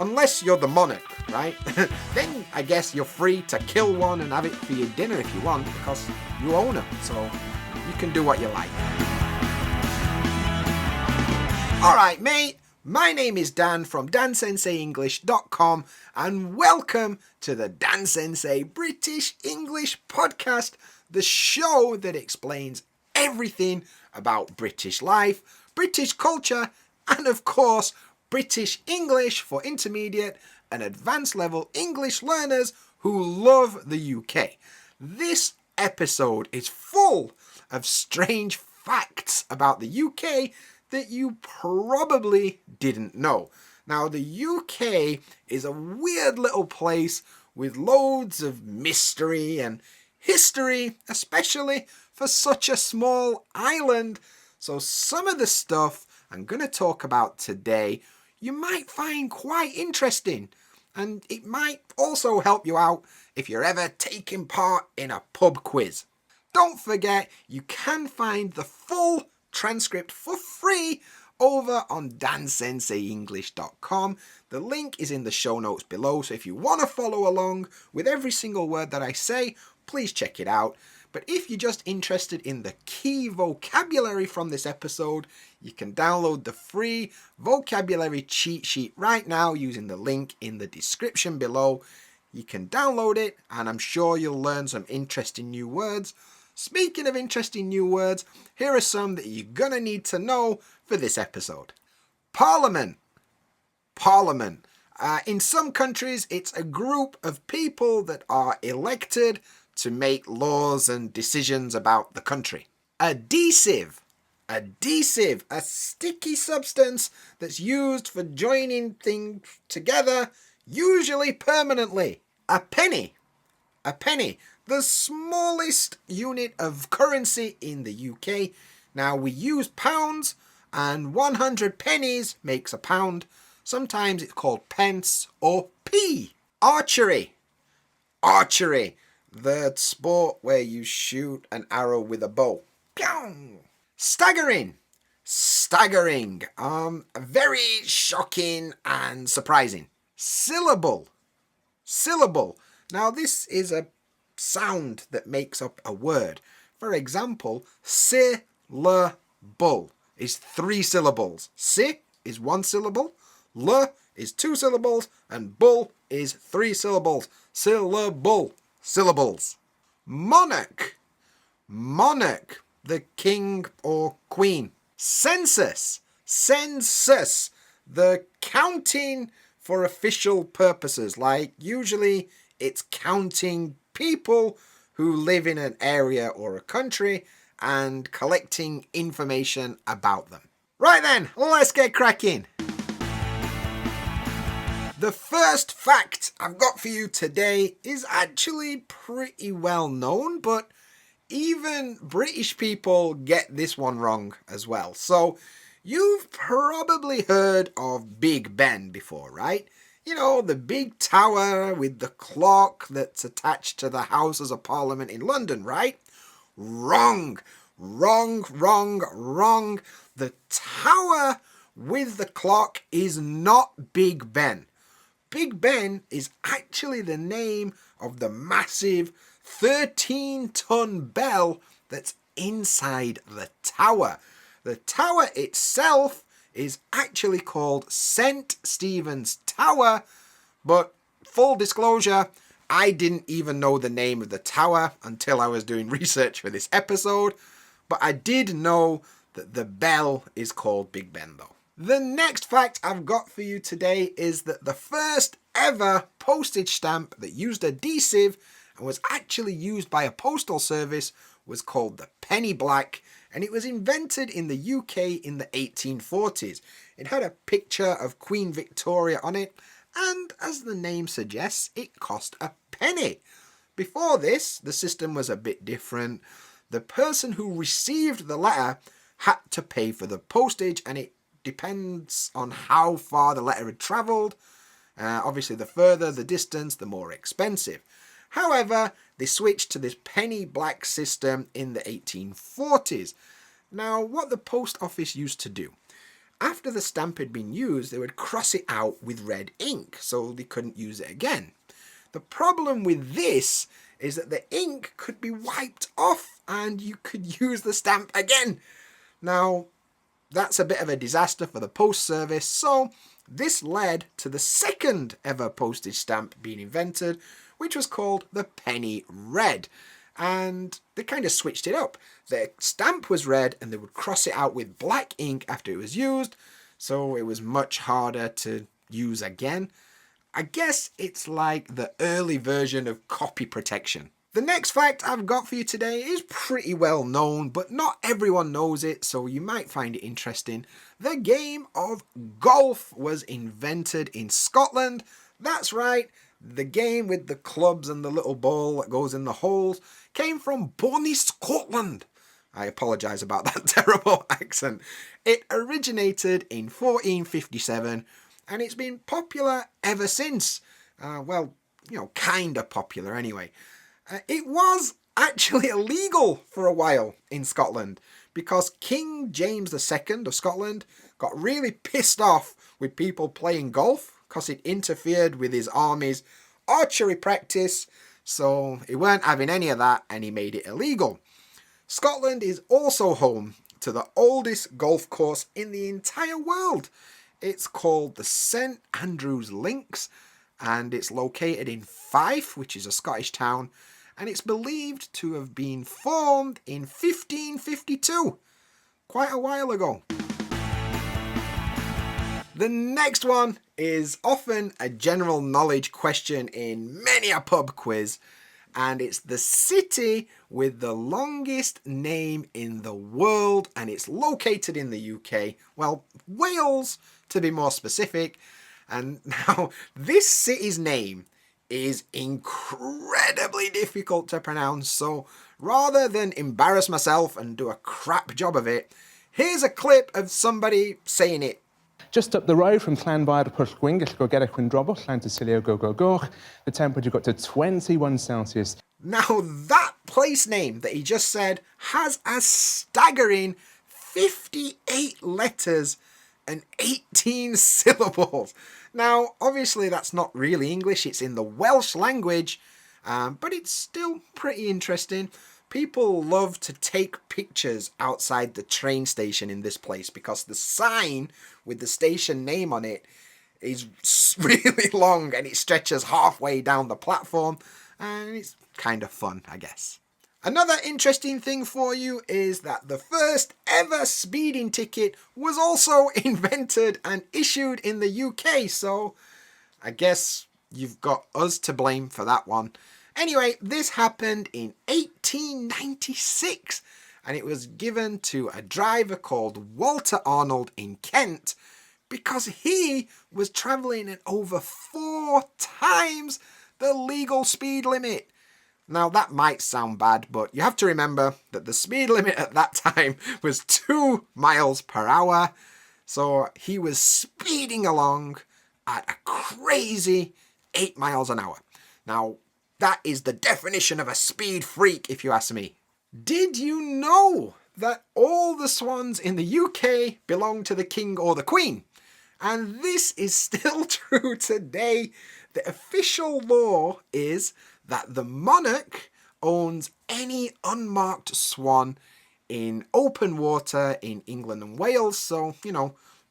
Unless you're the monarch, right? Then I guess you're free to kill one and have it for your dinner if you want, because you own them, so you can do what you like. Alright, mate, my name is Dan from DanSenseiEnglish.com, and welcome to the Dan Sensei British English Podcast, the show that explains everything about British life, British culture, and of course, British English for intermediate and advanced level English learners who love the UK. This episode is full of strange facts about the UK that you probably didn't know. Now, the UK is a weird little place with loads of mystery and history, especially for such a small island. So some of the stuff I'm going to talk about today you might find quite interesting, and it might also help you out if you're ever taking part in a pub quiz. Don't forget, you can find the full transcript for free over on dansenseienglish.com. The link is in the show notes below, so if you want to follow along with every single word that I say, please check it out. But if you're just interested in the key vocabulary from this episode, you can download the free vocabulary cheat sheet right now using the link in the description below. You can download it, and I'm sure you'll learn some interesting new words. Speaking of interesting new words, here are some that you're gonna need to know for this episode. Parliament. Parliament. In some countries, it's a group of people that are elected to make laws and decisions about the country. Adhesive. Adhesive, a sticky substance that's used for joining things together, usually permanently. A penny. A penny, the smallest unit of currency in the UK. Now, we use pounds, and 100 pennies makes a pound. Sometimes it's called pence or p. Archery. Archery, the sport where you shoot an arrow with a bow. Pew! Staggering. Staggering. Very shocking and surprising. Syllable. Syllable. Now, this is a sound that makes up a word. For example, syllable is 3 syllables. Si is 1 syllable, l is 2 syllables, and bull is 3 syllables. Syllable. Syllables. Monarch. Monarch, the king or queen. Census. Census, the counting for official purposes, like usually it's counting people who live in an area or a country and collecting information about them. Right then, let's get cracking. The first fact I've got for you today is actually pretty well known, but even British people get this one wrong as well. So, you've probably heard of Big Ben before, right? You know, the big tower with the clock that's attached to the Houses of Parliament in London, right? Wrong. Wrong, wrong, wrong. The tower with the clock is not Big Ben. Big Ben is actually the name of the massive 13-ton bell that's inside the tower. The tower itself is actually called St. Stephen's Tower, but full disclosure, I didn't even know the name of the tower until I was doing research for this episode, but I did know that the bell is called Big Ben though. The next fact I've got for you today is that the first ever postage stamp that used adhesive and was actually used by a postal service was called the penny black, and it was invented in the UK in the 1840s. It had a picture of Queen Victoria on it, and as the name suggests, it cost a penny. Before this, the system was a bit different. The person who received the letter had to pay for the postage, and it depends on how far the letter had travelled. Obviously, the further the distance, the more expensive. However, they switched to this penny black system in the 1840s. Now, what the post office used to do, After the stamp had been used, they would cross it out with red ink so they couldn't use it again. The problem with this is that the ink could be wiped off and you could use the stamp again. Now, that's a bit of a disaster for the post service, so this led to the second ever postage stamp being invented, which was called the penny red. And they kind of switched it up. The stamp was red and they would cross it out with black ink after it was used, so it was much harder to use again. I guess it's like the early version of copy protection. The next fact I've got for you today is pretty well known, but not everyone knows it, so you might find it interesting. The game of golf was invented in Scotland. That's right, the game with the clubs and the little ball that goes in the holes came from Bonnie, Scotland. I apologise about that terrible accent. It originated in 1457 and it's been popular ever since. Kind of popular anyway. It was actually illegal for a while in Scotland because King James II of Scotland got really pissed off with people playing golf because it interfered with his army's archery practice, so he weren't having any of that and he made it illegal. Scotland is also home to the oldest golf course in the entire world. It's called the St Andrews Links and it's located in Fife, which is a Scottish town, and it's believed to have been formed in 1552, quite a while ago. The next one is often a general knowledge question in many a pub quiz, and it's the city with the longest name in the world, and it's located in the UK, well, Wales to be more specific. And now this city's name is incredibly difficult to pronounce, so rather than embarrass myself and do a crap job of it, here's a clip of somebody saying it. Just up the road from Llanfair to Pwllgwyngyll, go get a Quindrobwll, Llantysilio, go. The temperature got to 21 Celsius. Now that place name that he just said has a staggering 58 letters and 18 syllables. Now, obviously that's not really English, it's in the Welsh language, but it's still pretty interesting. People love to take pictures outside the train station in this place because the sign with the station name on it is really long and it stretches halfway down the platform, and it's kind of fun, I guess. Another interesting thing for you is that the first ever speeding ticket was also invented and issued in the UK, so I guess you've got us to blame for that one. Anyway, this happened in 1896 and it was given to a driver called Walter Arnold in Kent because he was travelling at over 4 times the legal speed limit. Now that might sound bad, but you have to remember that the speed limit at that time was 2 miles per hour. So he was speeding along at a crazy 8 miles an hour. Now that is the definition of a speed freak, if you ask me. Did you know that all the swans in the UK belong to the King or the Queen? And this is still true today. The official law is that the monarch owns any unmarked swan in open water in England and Wales. So,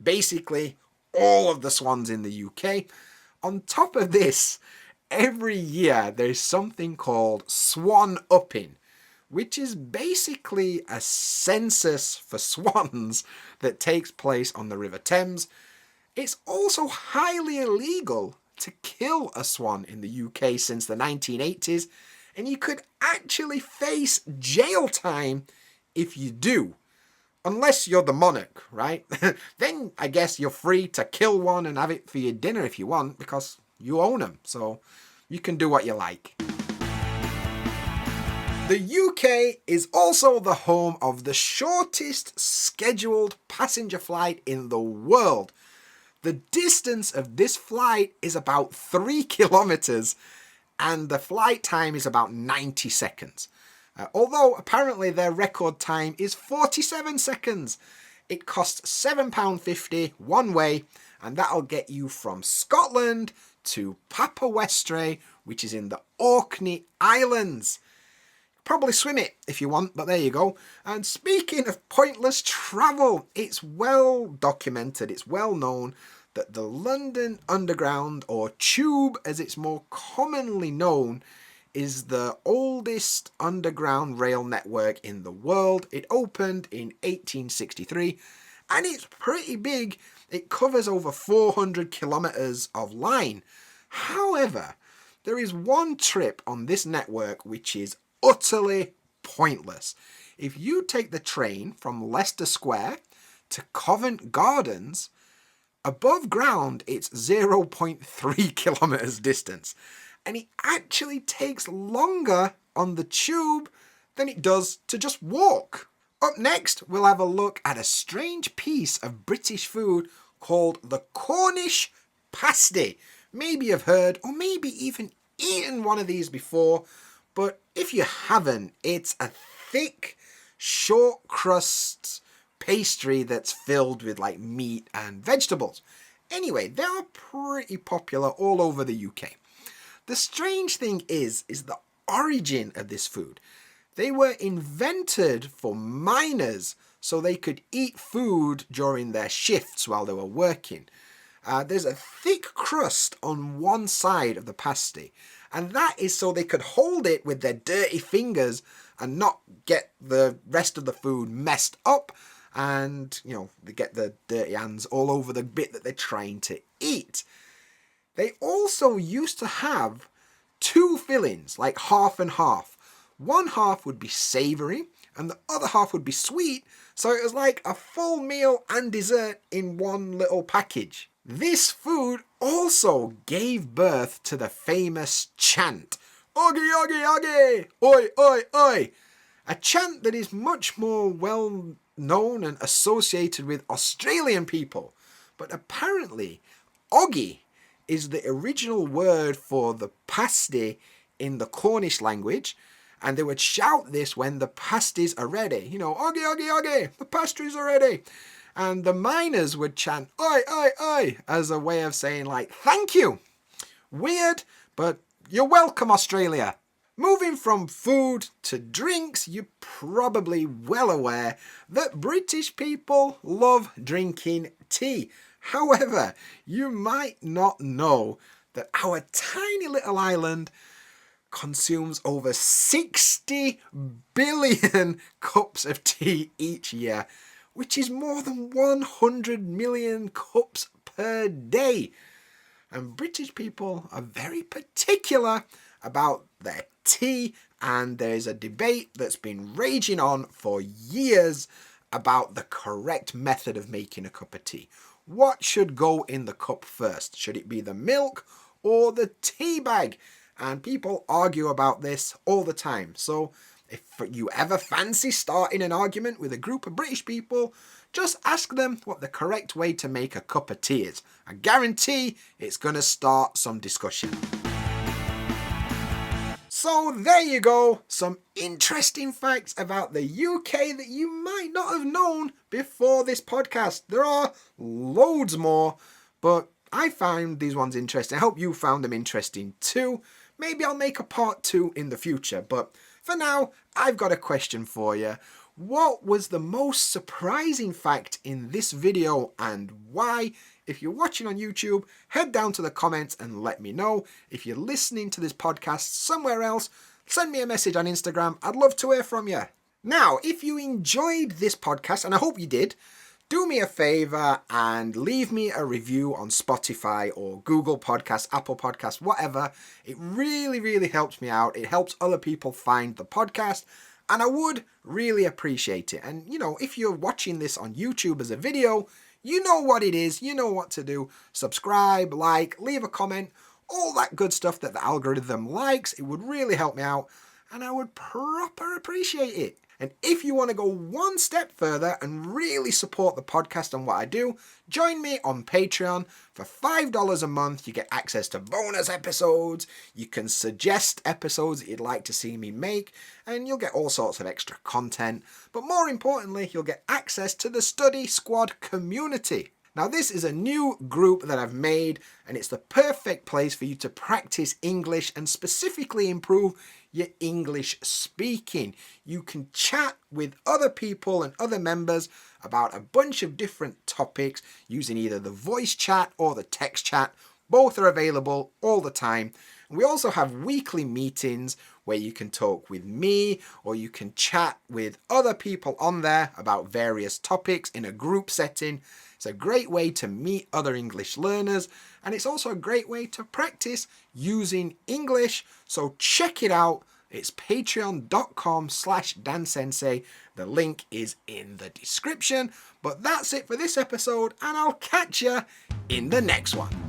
basically all of the swans in the UK. On top of this, every year there's something called swan upping, which is basically a census for swans that takes place on the River Thames. It's also highly illegal to kill a swan in the UK since the 1980s, and you could actually face jail time if you do. Unless you're the monarch, right? Then I guess you're free to kill one and have it for your dinner if you want, because you own them, so you can do what you like. The UK is also the home of the shortest scheduled passenger flight in the world. The distance of this flight is about 3 kilometers and the flight time is about 90 seconds. Although apparently their record time is 47 seconds. It costs £7.50 one way, and that'll get you from Scotland to Papa Westray, which is in the Orkney Islands. Probably swim it if you want, but there you go. And speaking of pointless travel, it's well documented, it's well known that the London Underground, or Tube as it's more commonly known, is the oldest underground rail network in the world. It opened in 1863 and it's pretty big. It covers over 400 kilometres of line. However, there is one trip on this network which is utterly pointless. If you take the train from Leicester Square to Covent Gardens, above ground it's 0.3 kilometres distance. And it actually takes longer on the tube than it does to just walk. Up next, we'll have a look at a strange piece of British food called the Cornish pasty. Maybe you've heard or maybe even eaten one of these before, but if you haven't, it's a thick, short crust pastry that's filled with like meat and vegetables. Anyway, they are pretty popular all over the UK. The strange thing is the origin of this food. They were invented for miners so they could eat food during their shifts while they were working. There's a thick crust on one side of the pasty, and that is so they could hold it with their dirty fingers and not get the rest of the food messed up, and they get the dirty hands all over the bit that they're trying to eat. They also used to have two fillings, like half and half. One half would be savoury and the other half would be sweet, so it was like a full meal and dessert in one little package. This food also gave birth to the famous chant, "Oggy, oggy, oggy! Oi, oi, oi!" A chant that is much more well known and associated with Australian people. But apparently, oggy is the original word for the pasty in the Cornish language, and they would shout this when the pasties are ready. "Oggy, oggy, oggy, the pasties are ready." And the miners would chant, "Oi, oi, oi," as a way of saying, like, thank you. Weird, but you're welcome, Australia. Moving from food to drinks, you're probably well aware that British people love drinking tea. However, you might not know that our tiny little island consumes over 60 billion cups of tea each year, which is more than 100 million cups per day. And British people are very particular about their tea, and there's a debate that's been raging on for years about the correct method of making a cup of tea. What should go in the cup first? Should it be the milk or the tea bag? And people argue about this all the time. So if you ever fancy starting an argument with a group of British people, just ask them what the correct way to make a cup of tea is. I guarantee it's going to start some discussion. So there you go, some interesting facts about the UK that you might not have known before this podcast. There are loads more, but I found these ones interesting. I hope you found them interesting too. Maybe I'll make a part 2 in the future, but for now, I've got a question for you. What was the most surprising fact in this video and why? If you're watching on YouTube, head down to the comments and let me know. If you're listening to this podcast somewhere else, send me a message on Instagram. I'd love to hear from you. Now, if you enjoyed this podcast, and I hope you did, do me a favor and leave me a review on Spotify or Google Podcasts, Apple Podcasts, whatever. It really, really helps me out. It helps other people find the podcast, and I would really appreciate it. And, if you're watching this on YouTube as a video, you know what it is. You know what to do. Subscribe, like, leave a comment, all that good stuff that the algorithm likes. It would really help me out, and I would proper appreciate it. And if you want to go one step further and really support the podcast and what I do, join me on Patreon. For $5 a month, you get access to bonus episodes, you can suggest episodes that you'd like to see me make, and you'll get all sorts of extra content. But more importantly, you'll get access to the Study Squad community. Now, this is a new group that I've made, and it's the perfect place for you to practice English and specifically improve your English speaking. You can chat with other people and other members about a bunch of different topics using either the voice chat or the text chat. Both are available all the time. And we also have weekly meetings where you can talk with me or you can chat with other people on there about various topics in a group setting. It's a great way to meet other English learners, and it's also a great way to practice using English. So check it out. It's patreon.com/dansensei. The link is in the description. But that's it for this episode, and I'll catch you in the next one.